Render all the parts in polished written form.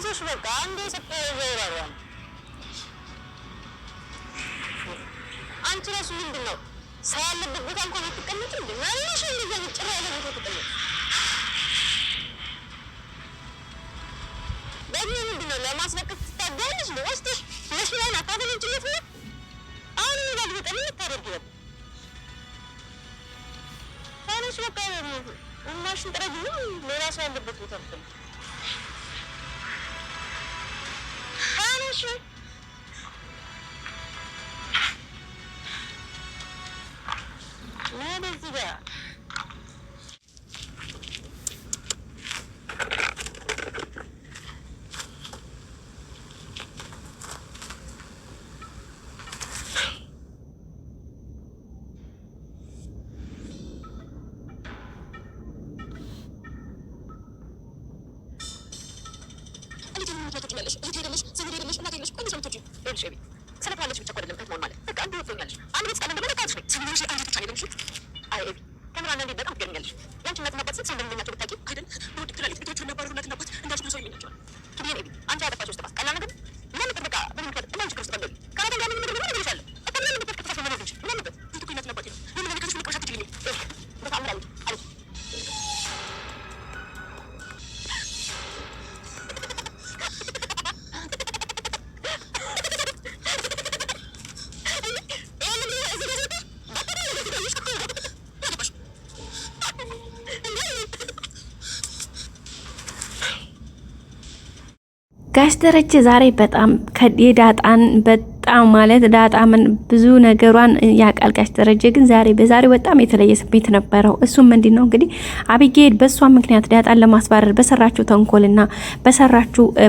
አይዞሽ በቃ አንዴ ሰጠው ይወራራል አንቺ ራሱ ምንድነው ሰው ያለበት ቦታ እንኳን አትቀመጥም እንዴ ማንሽ እንደዚህ ጭራ ያለ ቦታ ተቀመጥ በዚህ ምንድነው ለማስለቀቅ ትታገለሽ ነው እስቲ ለሽላና ታደለችለት ነው አሁን ይላል በጣም ታደርጊው ታነሽ በቃ ማሽን ጥረጊ ነው ለራሱ ያለበት ቦታ ተቀመጥ ታነሽ ለዚህ ጋር ጋሽ ደረጀ ዛሬ በጣም ከዳጣን በጣም ማለት ዳጣ ምን ብዙ ነገሯን ያቃል ጋሽ ደረጀ ግን በዛሬ በጣም የተለየ ስሜት ነበረው እሱም ምንድነው እንግዲህ አቢጌል በሷ ምክንያት ዳጣን ለማስባረር በሰራችው ተንኮልና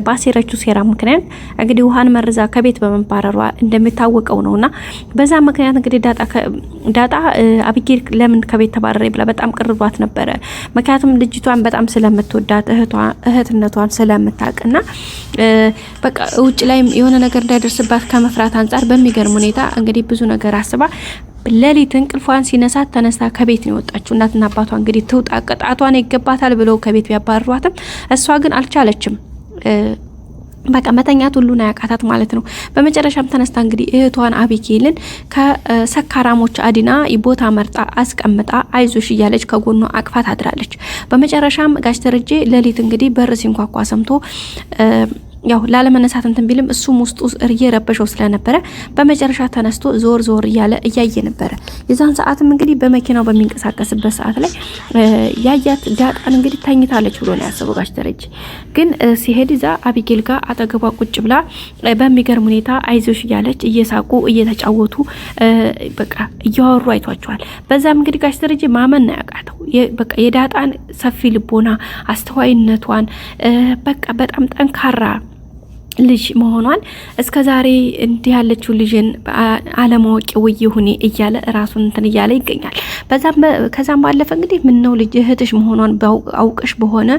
ባሴረችው ሴራ ምክንያት እንግዲህ ውሃን መርዛ ከቤት በመባረሯ እንደሚታወቀው ነውና በዛ ምክንያት እንግዲህ ዳጣ አቢጌል ለምን ከቤት ተባረረ ብላ በጣም ቅርቧት ነበረ ምክንያቱም ልጅቷን በጣም ስለምትወዳት እህትነቷን ስለምታውቅና በቃ ውጭ ላይ የሆነ ነገር እንዳይደርስባት ከመፍራት አንፃር በሚገርም ሁኔታ እንግዲህ ብዙ ነገር አስባ ለሊት እንቅልፏን ሲነሳት ተነስታ ከቤት ነው የወጣችው እናትና አባቷ እንግዲህ ትውጣ ቅጣቷን ይገባታል ብለው ከቤት ቢያባርሯትም እሷ ግን አልቻለችም በቃ መተኛት ሁሉን ያቃታት ማለት ነው በመጨረሻም ተነስታ እንግዲህ እህቷን አቢጌልን ከሰካራሞች አዲና ቦታ መርጣ አስቀምጣ አይዞሽ እያለች ከጎኗ አቅፋት አድራለች በመጨረሻም ጋሽ ደረጀ ለሊት እንግዲህ በር ሲንኳኳ ሰምቶ ያው ላለመነሳት እንትን ቢልም እሱም ውስጡ እየረበሸው ስለነበረ በመጨረሻ ተነስቶ ዞር እያየ ነበረ የዛን ሰዓትም እንግዲህ በመኪናው በሚንቀሳቀስበት ሰዓት ላይ ያያት ዳጣን እንግዲህ ተኝታለች ብሎ ነው ያሰበው ጋሽ ደረጀ ግን ሲሄድ እዛ አቢጌል ጋር አጠገቧ ቁጭ ብላ በሚገርም ሁኔታ አይዞሽ እያለች እየሳቁ እየተጫወቱ በቃ እያወሩ አይቷቸዋል በዛም እንግዲህ ጋሽ ደረጀ ማመን ነው ያቃተው በቃ የዳጣን ሰፊ ልቦና አስተዋይነቷን በቃ በጣም ጠንካራ ልጅ መሆኗን እስከዛሬ እንዲህ ያለችው ልጅን አለማወቅ ወይሁኔ እያለ ራሱን እንትን እያለ ይገኛል ከዛም ባለፈ እንግዲህ ምን ነው ልጅ እህትሽ መሆኗን አውቀሽ በሆነ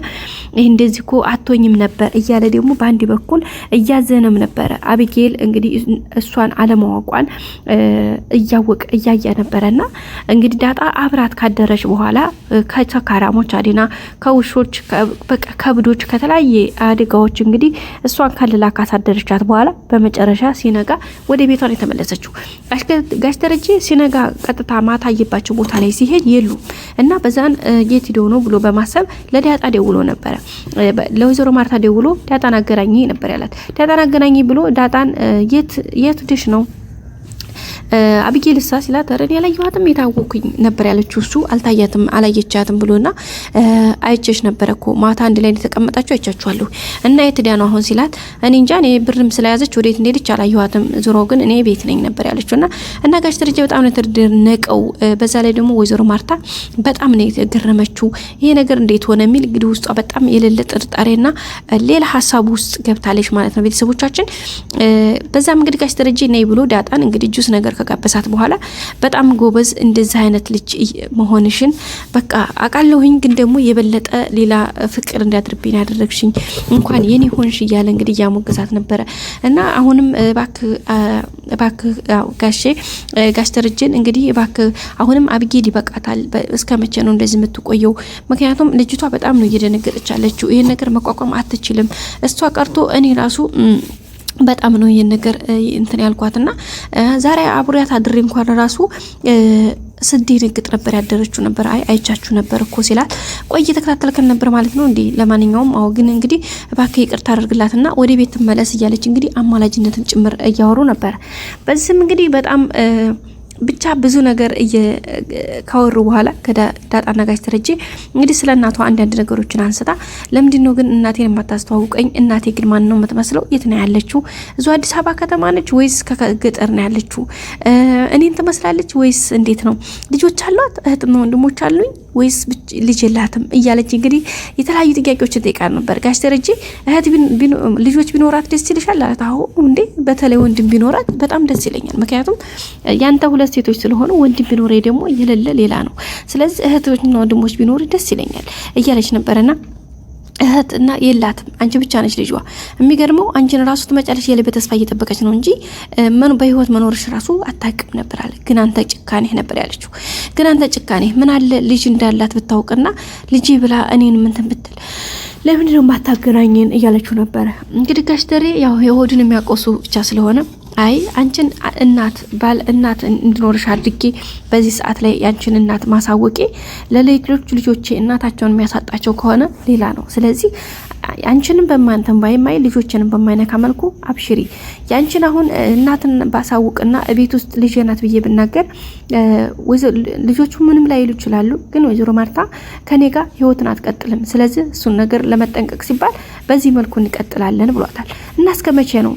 እንደዚህኮ አቶኝም ነበር እያለ ደግሞ በአንድ በኩል እያዘነም ነበር አቢጌል እንግዲህ እሷን አለማወቋን እያየ ነበርና እንግዲህ ዳጣ አብራት ካደረች በኋላ ከተካራሞች አዲና ከውሾች በቃ ከብዶች ከተለያየ አደጋዎች እንግዲህ እሷን ከልላ ካሳደረቻት በኋላ በመጨረሻ ሲነጋ ወደ ቤቷ ነው የተመለሰችው ጋሽ ደረጀ ሲነጋ ቀጥታ ማታየባቸው ቦታ ላይ ሲሄድ የሉ እና በዛን የት ሄዶ ነው ብሎ በማሰብ ለዳጣ ደውሎ ነበር ለወይዘሮ ማርታ ደውሎ ዳጣን አገናኝ ነበር ያላት ዳጣን አገናኝ ብሎ ዳጣን የት ድሽ ነው አቢጌል ሲላት ረን ያላየኋትም የታወኩኝ ነበር ያለችው እሱ አልታያትም አላየቻትም ብሎና አይቼሽ ነበርኮ ማታ አንድ ላይ ተቀመጣችሁ አይቻችኋለሁ እና የትዳኑ አሁን ሲላት እኔ እንጃ እኔ ብርም ስለያዘች ወዴት እንደሄደች አላየኋትም ዞሮ ግን እኔ ቤት ነኝ ነበር ያለችውና እና ጋሽ ደረጀ በጣም ነው ተደነቀው በዛ ላይ ደግሞ ወይዘሮ ማርታ በጣም ነው የተገረመችው ይሄ ነገር እንዴት ሆነ የሚል እንግዲህ ውስጧ በጣም የሌለ ጥርጣሬና ሌላ ሐሳብ ውስጥ ገብታለች ማለት ነው ቤተሰቦቻችን በዛም እንግዲህ ጋሽ ደረጀ ነይ ብሎ ዳጣን እንግዲህ ጁስ ነገር ከጋበሳት በኋላ በጣም ጎበዝ እንደዚህ አይነት ልጅ መሆንሽን በቃ አቃለሁኝ፣ ግን ደግሞ የበለጠ ሌላ ፍቅር እንዲያድርብኝ ያደረግሽኝ እንኳን የኔ ሆንሽ እያለ እንግዲህ ያሞገሳት ነበረ። እና አሁንም እባክህ ጋሽ ደረጀን እንግዲህ እባክህ አሁንም አብጌል ይበቃታል። እስከ መቼ ነው እንደዚህ የምትቆየው? ምክንያቱም ልጅቷ በጣም ነው እየደነገጠች ያለችው። ይሄን ነገር መቋቋም አትችልም። እሷ ቀርቶ እኔ ራሱ በጣም ነው ይሄን ነገር እንትን ያልኳትና ዛሬ አብሬያት አድሬ እንኳን ራሱ ስደነግጥ ነበር ያደረችው ነበር። አይቻችሁ ነበር እኮ ሲላት ቆይ እየተከታተልከን ነበር ማለት ነው እንዴ? ለማንኛውም አዎ፣ ግን እንግዲህ እባክህ ይቅርታ አድርግላትና ወደ ቤት ትመለስ እያለች እንግዲህ አማላጅነትን ጭምር እያወሩ ነበር። በዚህም እንግዲህ በጣም ብቻ ብዙ ነገር ካወሩ በኋላ ከዳጣና ጋሽ ደረጀ እንግዲህ ስለ እናቷ አንዳንድ ነገሮችን አንስታ ለምንድን ነው ግን እናቴን የማታስተዋውቀኝ? እናቴ ግን ማን ነው የምትመስለው? የት ነው ያለችው? እዚሁ አዲስ አበባ ከተማ ነች ወይስ ከገጠር ነው ያለችው? እኔን ትመስላለች ወይስ እንዴት ነው? ልጆች አሏት? እህትና ወንድሞች አሉኝ ወይስ ልጅ የላትም? እያለች እንግዲህ የተለያዩ ጥያቄዎችን ጠይቃ ነበር። ጋሽ ደረጀ እህት ልጆች ቢኖራት ደስ ይልሻል አላት። አዎ እንዴ፣ በተለይ ወንድም ቢኖራት በጣም ደስ ይለኛል። ምክንያቱም ያንተ ሁለት ሴቶች ስለሆኑ ወንድም ቢኖር ደግሞ የሌለ ሌላ ነው። ስለዚህ እህቶችና ወንድሞች ቢኖር ደስ ይለኛል እያለች ነበርና እህትና የላትም፣ አንቺ ብቻ ነች ልጇ። የሚገርመው አንቺን ራሱ ትመጫለሽ የልብ ተስፋ እየጠበቀች ነው እንጂ በህይወት መኖርሽ ራሱ አታውቅም ነበር አለ። ግን አንተ ጭካኔ ነበር ያለችው። ግን አንተ ጭካኔ ምን አለ ልጅ እንዳላት ብታውቅና ልጅ ብላ እኔን ምንትን ብትል ለምን ነው ማታገናኘን እያለችው ነበረ። እንግዲህ ጋሽ ደሬ ያው የሆድን የሚያቆሱ ብቻ ስለሆነ አይ አንቺን እናት እንድኖርሽ አድርጌ በዚህ ሰዓት ላይ ያንቺን እናት ማሳወቄ ለሌሎች ልጆቼ እናታቸውን የሚያሳጣቸው ከሆነ ሌላ ነው። ስለዚህ ያንቺንም በማንተም ባይማይ ልጆችንም በማይነካ መልኩ አብሽሪ። ያንቺን አሁን እናትን ባሳውቅና ቤት ውስጥ ልጅ ናት ብዬ ብናገር ልጆቹ ምንም ላይሉ ይችላሉ፣ ግን ወይዘሮ ማርታ ከኔ ጋር ህይወትን አትቀጥልም። ስለዚህ እሱን ነገር ለመጠንቀቅ ሲባል በዚህ መልኩ እንቀጥላለን ብሏታል። እና እስከ መቼ ነው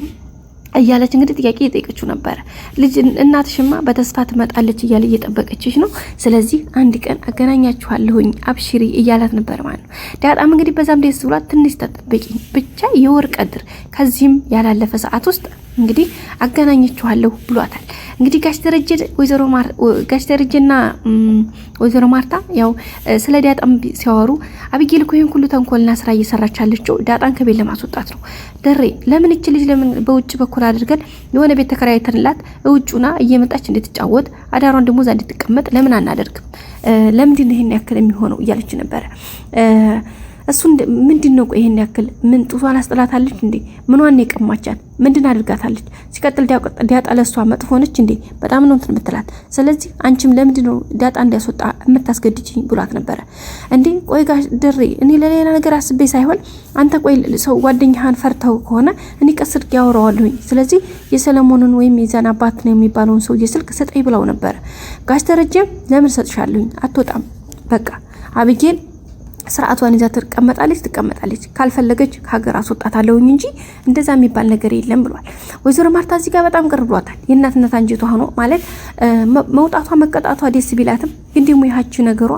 እያለች እንግዲህ ጥያቄ እየጠየቀችው ነበር። ልጅ እናትሽማ በተስፋ ትመጣለች እያለ እየጠበቀችሽ ነው። ስለዚህ አንድ ቀን አገናኛችኋለሁኝ አብሽሪ እያላት ነበር ማለት ነው። ዳጣም እንግዲህ በዛም ደስ ብሏት ትንሽ ተጠብቂኝ ብቻ የወር ቀድር ከዚህም ያላለፈ ሰዓት ውስጥ እንግዲህ አገናኛችኋለሁ ብሏታል። እንግዲህ ጋሽ ደረጀና ወይዘሮ ማርታ ያው ስለ ዳጣም ሲያወሩ አብጌል እኮ ይሄን ሁሉ ተንኮልና ስራ እየሰራች ያለችው ዳጣን ከቤት ለማስወጣት ነው። ደሬ ለምን እቺ ልጅ ለምን በውጭ በኩል አድርገን የሆነ ቤት ተከራይተንላት እውጩና እየመጣች እንድትጫወት አዳሯን ደግሞ እዛ እንድትቀመጥ ለምን አናደርግም? ለምንድን ነው ይሄን ያክል የሚሆነው እያለች ነበረ። እሱ ምንድነው ቆይ ይሄን ያክል ምን ጡቷን አስጥላታለች እንዴ? ምኗን ነው የቀማቻት? ምንድን አድርጋታለች? ሲቀጥል ዳጣ ለሷ መጥፎ ነች እንዴ? በጣም ነው እንትን የምትላት። ስለዚህ አንቺም ለምንድነው ዳጣ እንዲያስወጣ የምታስገድጂኝ ብሏት ነበረ። እንዴ ቆይ ጋር ድሬ እኔ ለሌላ ነገር አስቤ ሳይሆን አንተ ቆይ ሰው ጓደኛህን ፈርተው ከሆነ እኔ ቀስር ያወራዋለሁኝ። ስለዚህ የሰለሞንን ወይም የዛን አባት ነው የሚባለውን ሰውዬ ስልክ ሰጠኝ ብለው ነበረ። ጋሽ ደረጀም ለምን ሰጥሻለሁኝ? አትወጣም በቃ አብጌል ስርዓቷን ይዛ ትቀመጣለች። ካልፈለገች ከሀገር አስወጣታለሁኝ እንጂ እንደዛ የሚባል ነገር የለም ብሏል። ወይዘሮ ማርታ እዚህ ጋር በጣም ቅር ብሏታል። የእናትነት አንጀቷ ሆኖ ማለት መውጣቷ መቀጣቷ ደስ ቢላትም ግን ደግሞ ይሀች ነገሯ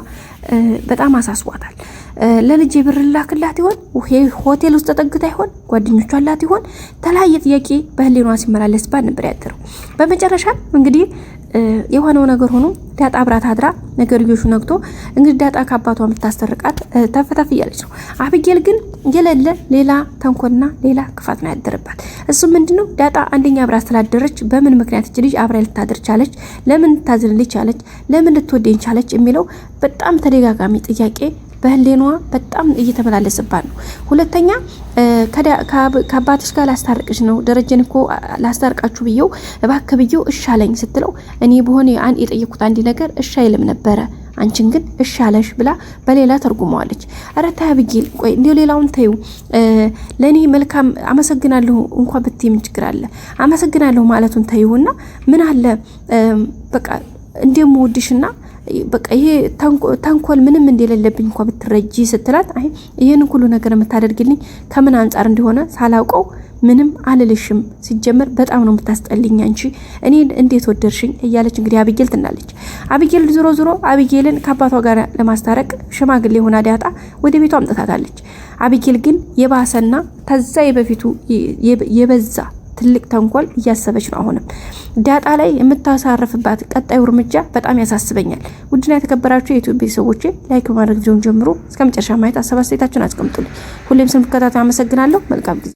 በጣም አሳስቧታል። ለልጅ ብር ላክላት ይሆን? ሆቴል ውስጥ ተጠግታ ይሆን? ጓደኞቿ አላት ይሆን? ተለያየ ጥያቄ በህሊኗ ሲመላለስባት ነበር ያደረው። በመጨረሻ እንግዲህ የሆነው ነገር ሆኖ ዳጣ አብራት አድራ ነገርዮሹ ነግቶ እንግዲህ ዳጣ ከአባቷ የምታስተርቃት ተፈታፍ እያለች ነው። አብጌል ግን የሌለ ሌላ ተንኮልና ሌላ ክፋት ነው ያደረባት። እሱ ምንድነው ዳጣ አንደኛ አብራት ስላደረች በምን ምክንያት እቺ ልጅ አብራ ልታደር ቻለች? ለምን ልታዝንልኝ ቻለች? ለምን ልትወደኝ ቻለች? የሚለው በጣም ተደጋጋሚ ጥያቄ በህሊኗ በጣም እየተመላለሰባት ነው። ሁለተኛ ከአባትሽ ጋር ላስታርቅሽ ነው ደረጀን እኮ ላስታርቃችሁ ብየው እባክህ ብየው እሻለኝ ስትለው እኔ በሆነ የጠየኩት አንድ ነገር እሻ አይልም ነበረ አንቺን ግን እሻለሽ ብላ በሌላ ተርጉመዋለች። ኧረ ተይ አብጌል ቆይ እንዲሁ ሌላውን ተዩ። ለኔ መልካም አመሰግናለሁ እንኳን ብትይ ምን ችግር አለ? አመሰግናለሁ ማለቱን ተይውና ምን አለ በቃ እንደምወድሽና በቃ ይሄ ተንኮል ምንም እንደሌለብኝ እንኳን ብትረጂ ስትላት አይ ይሄን ሁሉ ነገር የምታደርግልኝ ከምን አንፃር እንደሆነ ሳላውቀው ምንም አልልሽም። ሲጀመር በጣም ነው የምታስጠልኝ አንቺ እኔ እንዴት ወደርሽኝ እያለች እንግዲህ አብጌል ትናለች። አብጌል ዞሮ አብጌልን ከአባቷ ጋር ለማስታረቅ ሽማግሌ ሆና ዳጣ ወደ ቤቷ አምጥታታለች። አብጌል ግን የባሰና ተዛ የበፊቱ የበዛ ትልቅ ተንኮል እያሰበች ነው። አሁንም ዳጣ ላይ የምታሳርፍባት ቀጣዩ እርምጃ በጣም ያሳስበኛል። ውድና የተከበራችሁ የዩቲዩብ ቤተሰቦቼ ላይክ በማድረግ ቪዲዮን ጀምሮ እስከ መጨረሻ ማየት ሀሳብ አስተያየታችሁን አስቀምጡልኝ። ሁሌም ስንከታተሉ አመሰግናለሁ። መልካም ጊዜ